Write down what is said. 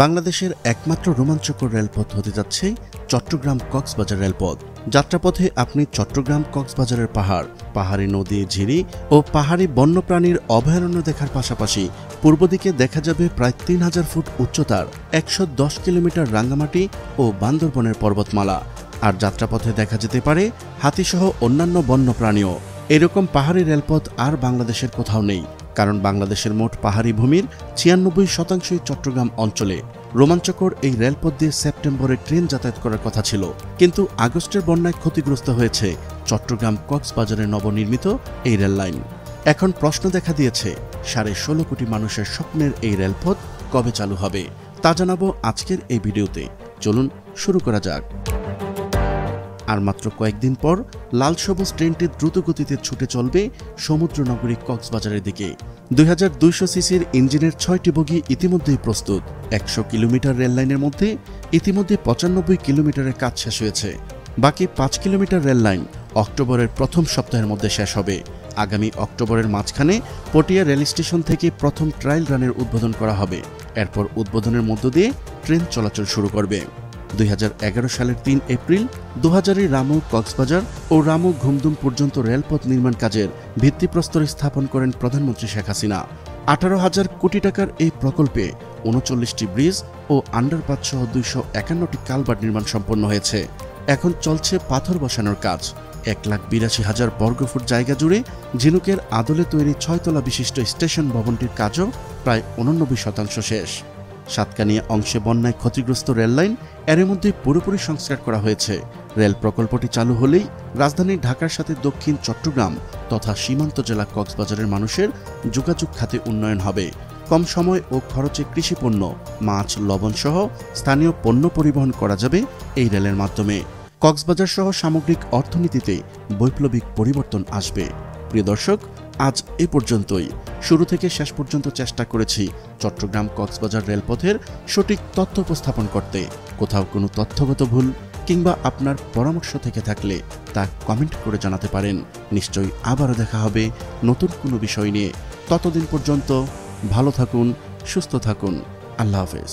বাংলাদেশের একমাত্র রোমাঞ্চকর রেলপথ হতে যাচ্ছে চট্টগ্রাম কক্সবাজার রেলপথ। যাত্রাপথে আপনি চট্টগ্রাম কক্সবাজারের পাহাড়ি নদী, ঝিরি ও পাহাড়ি বন্যপ্রাণীর অভয়ারণ্য দেখার পাশাপাশি পূর্ব দিকে দেখা যাবে প্রায় ৩,০০০ ফুট উচ্চতার ১১০ কিলোমিটার রাঙ্গামাটি ও বান্দরবনের পর্বতমালা। আর যাত্রাপথে দেখা যেতে পারে হাতিসহ অন্যান্য বন্যপ্রাণীও। এরকম পাহাড়ি রেলপথ আর বাংলাদেশের কোথাও নেই, কারণ বাংলাদেশের মোট পাহাড়ি ভূমির ৯৬% চট্টগ্রাম অঞ্চলে। রোমাঞ্চকর এই রেলপথ দিয়ে সেপ্টেম্বরে ট্রেন যাতায়াত করার কথা ছিল, কিন্তু আগস্টের বন্যায় ক্ষতিগ্রস্ত হয়েছে চট্টগ্রাম কক্সবাজারে নবনির্মিত এই রেল লাইন। এখন প্রশ্ন দেখা দিয়েছে, ১৬.৫ কোটি মানুষের স্বপ্নের এই রেলপথ কবে চালু হবে? তা জানাবো আজকের এই ভিডিওতে। চলুন শুরু করা যাক। আর মাত্র কয়েকদিন পর লাল সবুজ ট্রেনটি দ্রুত গতিতে ছুটে চলবে সমুদ্রনগরী কক্সবাজারের দিকে। ২২০০ সিসির ইঞ্জিনের ৬টি বগি ইতিমধ্যেই প্রস্তুত। ১০০ কিলোমিটার রেললাইনের মধ্যে ইতিমধ্যে ৯৫ কিলোমিটারের কাজ শেষ হয়েছে। বাকি ৫ কিলোমিটার রেললাইন অক্টোবরের প্রথম সপ্তাহের মধ্যে শেষ হবে। আগামী অক্টোবরের মাঝখানে পটিয়া রেল স্টেশন থেকে প্রথম ট্রায়াল রানের উদ্বোধন করা হবে। এরপর উদ্বোধনের মধ্য দিয়ে ট্রেন চলাচল শুরু করবে। ২০১১ সালের ৩ এপ্রিল ২০০০ রামু কক্সবাজার ও রামু ঘুমদুম পর্যন্ত রেলপথ নির্মাণ কাজের ভিত্তিপ্রস্তর স্থাপন করেন প্রধানমন্ত্রী শেখ হাসিনা। ১৮,০০০ কোটি টাকার এই প্রকল্পে ৩৯টি ব্রিজ ও আন্ডারপাস সহ ২৫১টি কালভার্ট নির্মাণ সম্পন্ন হয়েছে। এখন চলছে পাথর বসানোর কাজ। ১,৮২,০০০ বর্গফুট জায়গা জুড়ে ঝিনুকের আদলে তৈরি ৬ তলা বিশিষ্ট স্টেশন ভবনটির কাজও প্রায় ৮৯% শেষ। সাতকানিয়া অংশে বন্যায় ক্ষতিগ্রস্ত রেললাইন এর মধ্যে পুরোপুরি সংস্কার করা হয়েছে। রেল প্রকল্পটি চালু হলেই রাজধানী ঢাকার সাথে দক্ষিণ চট্টগ্রাম তথা সীমান্ত জেলা কক্সবাজারের মানুষের যোগাযোগ খাতে উন্নয়ন হবে। কম সময় ও খরচে কৃষিপণ্য, মাছ, লবণ সহ স্থানীয় পণ্য পরিবহন করা যাবে এই রেলের মাধ্যমে। কক্সবাজার সহ সামগ্রিক অর্থনীতিতে বৈপ্লবিক পরিবর্তন আসবে। প্রিয় দর্শক, আজ এ পর্যন্তই। শুরু থেকে শেষ পর্যন্ত চেষ্টা করেছি চট্টগ্রাম কক্সবাজার রেলপথের সঠিক তথ্য উপস্থাপন করতে। কোথাও কোনো তথ্যগত ভুল কিংবা আপনার পরামর্শ থেকে থাকলে তা কমেন্ট করে জানাতে পারেন। নিশ্চয়ই আবারও দেখা হবে নতুন কোনো বিষয় নিয়ে। ততদিন পর্যন্ত ভালো থাকুন, সুস্থ থাকুন। আল্লাহ হাফেজ।